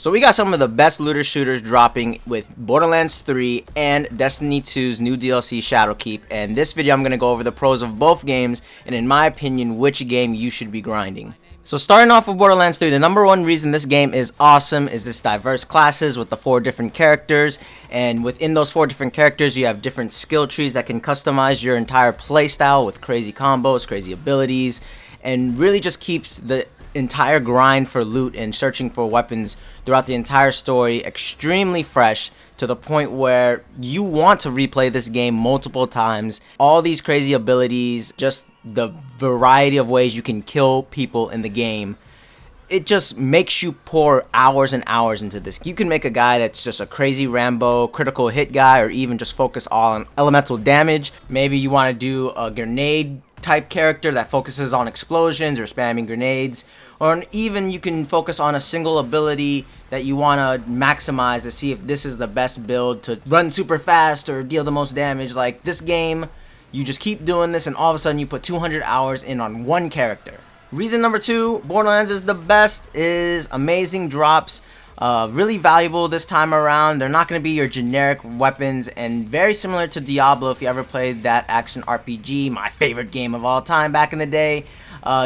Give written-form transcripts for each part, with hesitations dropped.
So we got some of the best looter shooters dropping with Borderlands 3 and Destiny 2's new DLC Shadowkeep, and this video I'm going to go over the pros of both games and in my opinion which game you should be grinding. So starting off with Borderlands 3, the number one reason this game is awesome is its diverse classes with the 4 different characters, and within those 4 different characters you have different skill trees that can customize your entire playstyle with crazy combos, crazy abilities, and really just keeps the entire grind for loot and searching for weapons throughout the entire story extremely fresh, to the point where you want to replay this game multiple times. All these crazy abilities, just the variety of ways you can kill people in the game, it just makes you pour hours and hours into this. You can make a guy that's just a crazy Rambo critical hit guy, or even just focus all on elemental damage. Maybe you want to do a grenade type character that focuses on explosions or spamming grenades, or even you can focus on a single ability that you want to maximize to see if this is the best build to run super fast or deal the most damage. Like this game, you just keep doing this and all of a sudden you put 200 hours in on one character. Reason number 2, Borderlands is the best, is amazing drops. Really valuable this time around. They're not going to be your generic weapons, and very similar to Diablo. If you ever played that action RPG, my favorite game of all time back in the day,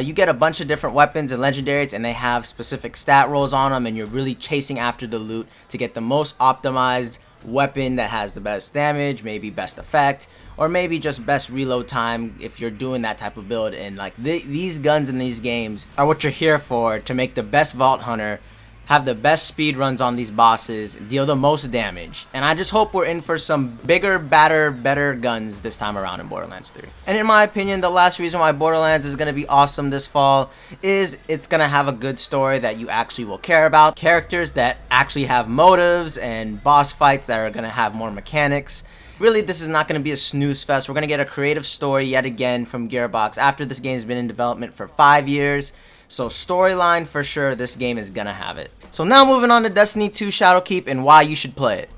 you get a bunch of different weapons and legendaries, and they have specific stat rolls on them, and you're really chasing after the loot to get the most optimized weapon that has the best damage, maybe best effect, or maybe just best reload time if you're doing that type of build. And like these guns in these games are what you're here for, to make the best Vault Hunter, have the best speed runs on these bosses, deal the most damage. And I just hope we're in for some bigger, badder, better guns this time around in Borderlands 3. And in my opinion, the last reason why Borderlands is going to be awesome this fall is it's going to have a good story that you actually will care about, characters that actually have motives, and boss fights that are going to have more mechanics. Really, this is not going to be a snooze fest. We're going to get a creative story yet again from Gearbox after this game's been in development for 5 years. So storyline for sure, this game is gonna have it. So now moving on to Destiny 2 Shadowkeep and why you should play it.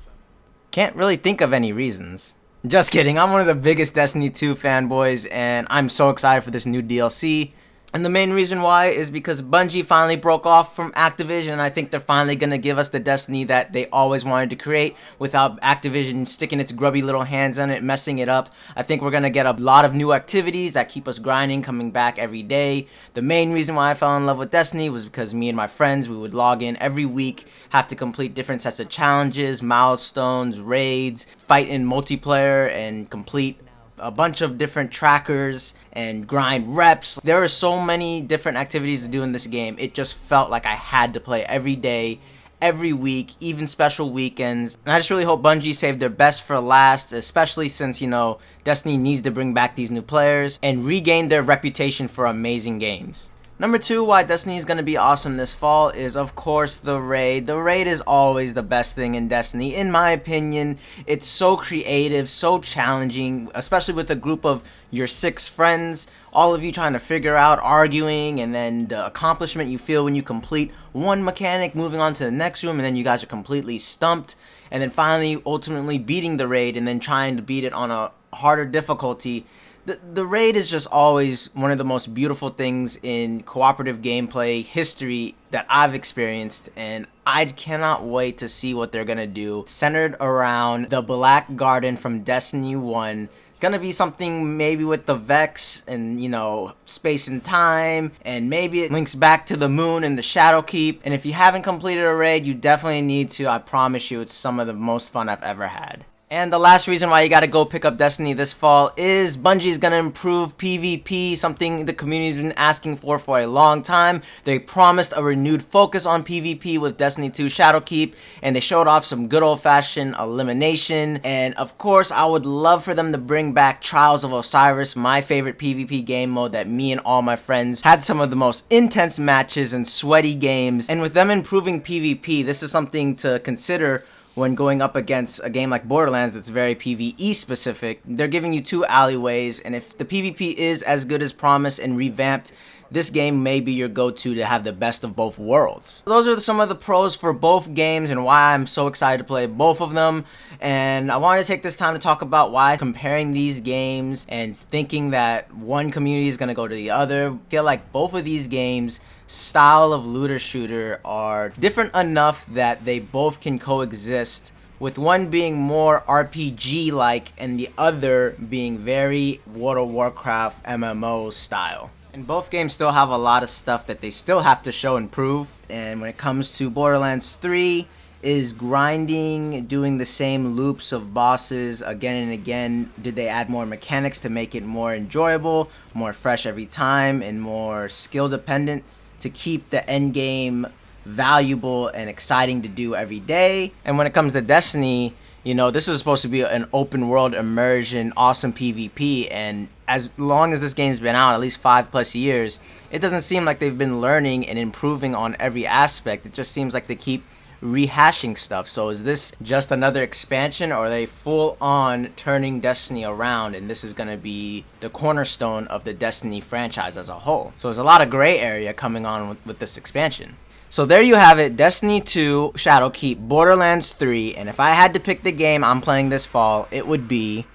Can't really think of any reasons. Just kidding, I'm one of the biggest Destiny 2 fanboys and I'm so excited for this new DLC. And the main reason why is because Bungie finally broke off from Activision, and I think they're finally going to give us the Destiny that they always wanted to create without Activision sticking its grubby little hands on it, messing it up. I think we're going to get a lot of new activities that keep us grinding, coming back every day. The main reason why I fell in love with Destiny was because me and my friends, we would log in every week, have to complete different sets of challenges, milestones, raids, fight in multiplayer, and complete a bunch of different trackers and grind reps. There are so many different activities to do in this game. It just felt like I had to play every day, every week, even special weekends. And I just really hope Bungie saved their best for last, especially since, you know, Destiny needs to bring back these new players and regain their reputation for amazing games. Number 2, why Destiny is going to be awesome this fall is, of course, the raid. The raid is always the best thing in Destiny, in my opinion. It's so creative, so challenging, especially with a group of your 6 friends, all of you trying to figure out, arguing, and then the accomplishment you feel when you complete one mechanic, moving on to the next room, and then you guys are completely stumped, and then finally, ultimately beating the raid, and then trying to beat it on a harder difficulty. The raid is just always one of the most beautiful things in cooperative gameplay history that I've experienced, and I cannot wait to see what they're gonna do. Centered around the Black Garden from Destiny 1. Gonna be something maybe with the Vex and, you know, space and time, and maybe it links back to the moon and the Shadowkeep. And if you haven't completed a raid, you definitely need to. I promise you, it's some of the most fun I've ever had. And the last reason why you gotta go pick up Destiny this fall is Bungie's gonna improve PvP, something the community's been asking for a long time. They promised a renewed focus on PvP with Destiny 2 Shadowkeep, and they showed off some good old-fashioned elimination. And of course, I would love for them to bring back Trials of Osiris, my favorite PvP game mode that me and all my friends had some of the most intense matches and sweaty games. And with them improving PvP, this is something to consider when going up against a game like Borderlands that's very PvE specific. They're giving you 2 alleyways, and if the PvP is as good as promised and revamped, this game may be your go-to to have the best of both worlds. Those are some of the pros for both games and why I'm so excited to play both of them. And I wanted to take this time to talk about why comparing these games and thinking that one community is going to go to the other. I feel like both of these games, style of looter shooter are different enough that they both can coexist, with one being more RPG like and the other being very World of Warcraft MMO style. And both games still have a lot of stuff that they still have to show and prove. And when it comes to Borderlands 3, is grinding, doing the same loops of bosses again and again. Did they add more mechanics to make it more enjoyable, more fresh every time, and more skill dependent to keep the end game valuable and exciting to do every day? And when it comes to Destiny, you know, this is supposed to be an open world immersion, awesome PvP, and as long as this game's been out, at least 5+ years, it doesn't seem like they've been learning and improving on every aspect. It just seems like they keep rehashing stuff. So is this just another expansion, or are they full on turning Destiny around and this is going to be the cornerstone of the Destiny franchise as a whole? So there's a lot of gray area coming on with this expansion. So there you have it, Destiny 2, Shadowkeep, Borderlands 3, and if I had to pick the game I'm playing this fall, it would be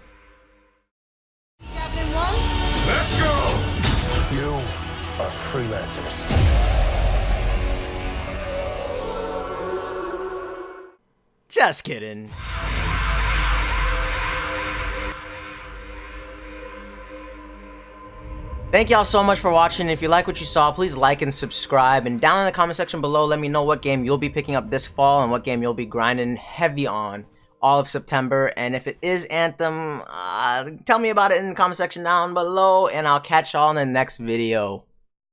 Javelin 1. Let's go! You are freelancers. Just kidding. Thank y'all so much for watching. If you like what you saw, please like and subscribe. And down in the comment section below, let me know what game you'll be picking up this fall and what game you'll be grinding heavy on all of September. And if it is Anthem, tell me about it in the comment section down below, and I'll catch y'all in the next video.